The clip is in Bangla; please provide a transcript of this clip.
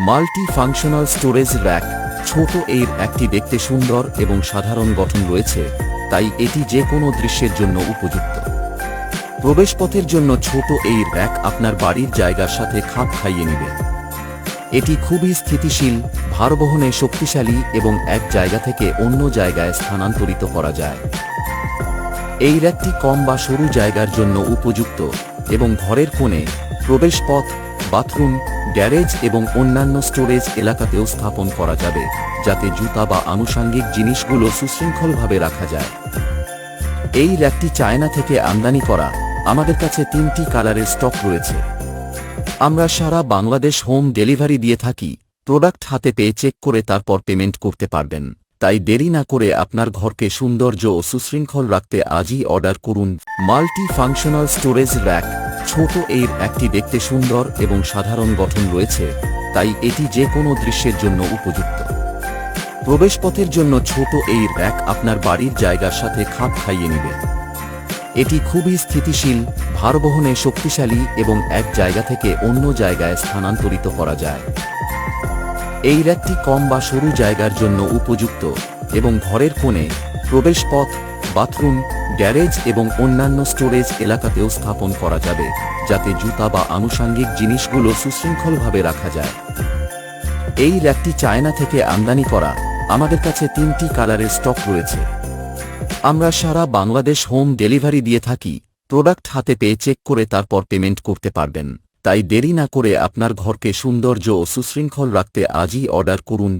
Multi functional storage rack. ছোট এই র্যাকটি দেখতে সুন্দর এবং সাধারণ গঠন রয়েছে, তাই এটি যে কোনো দৃশ্যের জন্য উপযুক্ত। প্রবেশপথের জন্য ছোট এই র্যাক আপনার বাড়ির জায়গার সাথে খাপ খাইয়ে নেবে। এটি খুবই স্থিতিশীল, ভারবহনে শক্তিশালী এবং এক জায়গা থেকে অন্য জায়গায় স্থানান্তরিত করা যায়। এই র্যাকটি কম বা সরু জায়গার জন্য উপযুক্ত এবং ঘরের কোণে, প্রবেশপথ, বাথরুম, গ্যারেজ এবং অন্যান্য স্টোরেজ এলাকাতেও স্থাপন করা যাবে, যাতে জুতা বা আনুষঙ্গিক জিনিসগুলো সুশৃঙ্খলভাবে রাখা যায়। এই র্যাকটি চায়না থেকে আমদানি করা। আমাদের কাছে 3টি কালারের স্টক রয়েছে। আমরা সারা বাংলাদেশ হোম ডেলিভারি দিয়ে থাকি। প্রোডাক্ট হাতে পেয়ে চেক করে তারপর পেমেন্ট করতে পারবেন। তাই দেরি না করে আপনার ঘরকে সৌন্দর্য ও সুশৃঙ্খল রাখতে আজই অর্ডার করুন। Multi functional storage rack. ছোট এই র্যাকটি দেখতে সুন্দর এবং সাধারণ গঠন রয়েছে, তাই এটি যে কোনো দৃশ্যের জন্য উপযুক্ত। প্রবেশপথের জন্য ছোট এই র্যাক আপনার বাড়ির জায়গার সাথে খাপ খাইয়ে নেবে। এটি খুবই স্থিতিশীল, ভারবহনে শক্তিশালী এবং এক জায়গা থেকে অন্য জায়গায় স্থানান্তরিত করা যায়। এই র্যাকটি কম বা সরু জায়গার জন্য উপযুক্ত এবং ঘরের কোণে, প্রবেশপথ, বাথরুম, গ্যারেজ এবং অন্যান্য স্টোরেজ এলাকাতেও স্থাপন করা যাবে, যাতে জুতা বা আনুষঙ্গিক জিনিসগুলো সুশৃঙ্খলভাবে রাখা যায়। এই র্যাকটি চায়না থেকে আমদানি করা। আমাদের কাছে 3টি কালারের স্টক রয়েছে। আমরা সারা বাংলাদেশ হোম ডেলিভারি দিয়ে থাকি। প্রোডাক্ট হাতে পেয়ে চেক করে তারপর পেমেন্ট করতে পারবেন। তাই দেরি না করে আপনার ঘরকে সৌন্দর্য ও সুশৃঙ্খল রাখতে আজই অর্ডার করুন।